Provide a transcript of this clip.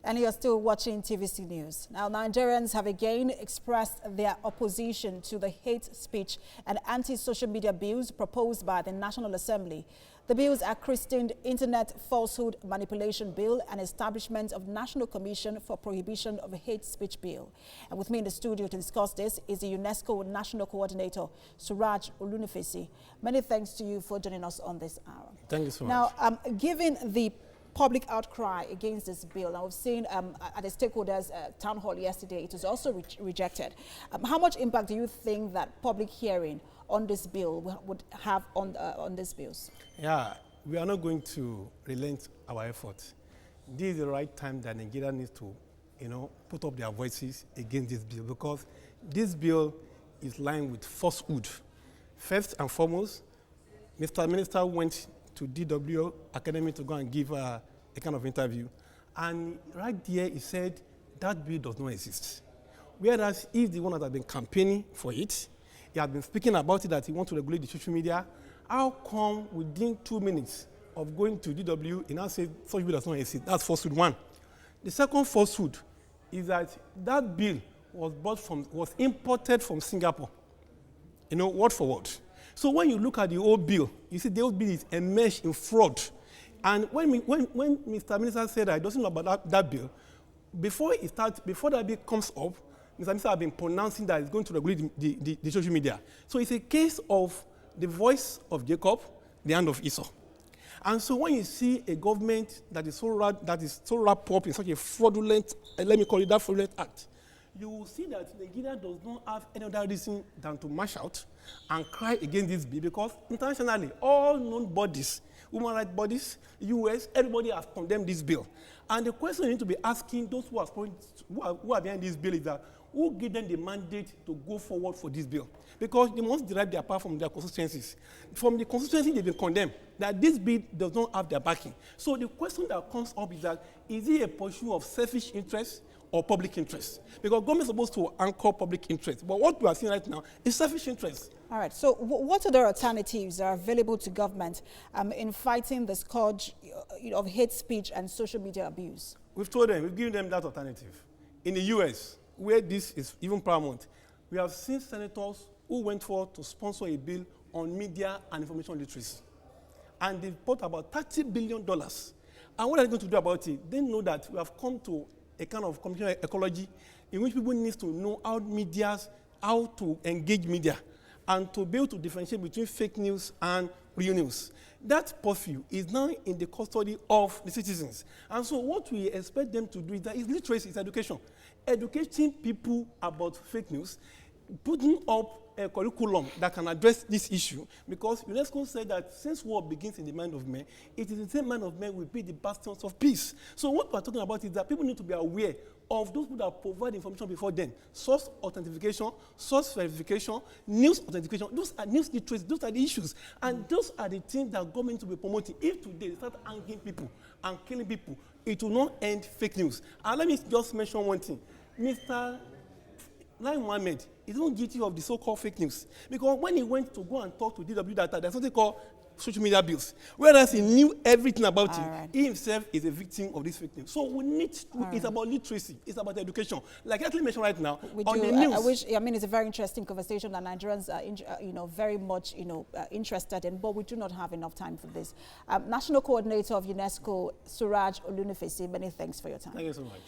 And you're still watching TVC News. Now, Nigerians have again expressed their opposition to the hate speech and anti-social media bills proposed by the National Assembly. The bills are christened Internet Falsehood Manipulation Bill and Establishment of National Commission for Prohibition of Hate Speech Bill. And with me in the studio to discuss this is the UNESCO National Coordinator, Suraj Olunifesi. Many thanks to you for joining us on this hour. Thank you so much. Now, given the public outcry against this bill, now we've seen at the stakeholders town hall yesterday, it was also rejected. How much impact do you think that public hearing on this bill would have on these bills? Yeah, we are not going to relent our efforts. This is the right time that Nigeria needs to, put up their voices against this bill, because this bill is lined with falsehood. First and foremost, Mr. Minister went to DW Academy to go and give a kind of interview. And right there, he said that bill does not exist. Whereas he's the one that has been campaigning for it. He has been speaking about it, that he wants to regulate the social media. How come within 2 minutes of going to DW, he now said such bill does not exist? That's falsehood one. The second falsehood is that that bill was imported from Singapore, word for word. So when you look at the old bill, you see the old bill is enmeshed in fraud. And when Mr. Minister said that he doesn't know about that bill, before that bill comes up, Mr. Minister has been pronouncing that he's going to regulate the social media. So it's a case of the voice of Jacob, the hand of Esau. And so when you see a government that is so wrapped up in such a fraudulent, let me call it that fraudulent act, you will see that Nigeria does not have any other reason than to march out and cry against this bill, because internationally, all known bodies, human rights bodies, US, everybody has condemned this bill. And the question you need to be asking those who are behind this bill is that, who gave them the mandate to go forward for this bill? Because they must derive their power from their constituencies. From the constituency, they've been condemned that this bill does not have their backing. So the question that comes up is that, is it a pursuit of selfish interest or public interest? Because government is supposed to anchor public interest. But what we are seeing right now is selfish interest. All right. So what other alternatives are available to government in fighting the scourge of hate speech and social media abuse? We've told them, we've given them that alternative. In the US, where this is even paramount, we have seen senators who went forward to sponsor a bill on media and information literacy. And they've bought about $30 billion. And what are they going to do about it? They know that we have come to a kind of communication ecology in which people need to know how to engage media and to be able to differentiate between fake news and real news. That purview is now in the custody of the citizens. And so what we expect them to do is that it's literacy, it's education. Educating people about fake news, putting up a curriculum that can address this issue, because UNESCO said that since war begins in the mind of men, it is the same mind of men will be the bastions of peace. So what we're talking about is that people need to be aware of those who that provide information before them. Source authentication, source verification, news authentication. Those are news literacy, those are the issues. And those are the things that government will be promoting. If today they start hanging people and killing people, it will not end fake news. And let me just mention one thing. Mr. Lai Mohammed is not guilty of the so-called fake news. Because when he went to go and talk to DW Data, there's something called social media bills. Whereas he knew everything about it, right. He himself is a victim of this fake news. So we need to, it's about literacy, it's about education. Like I mentioned right now, on the news. It's a very interesting conversation that Nigerians are, very much, interested in, but we do not have enough time for this. National Coordinator of UNESCO, Suraj Olunifesi, many thanks for your time. Thank you so much.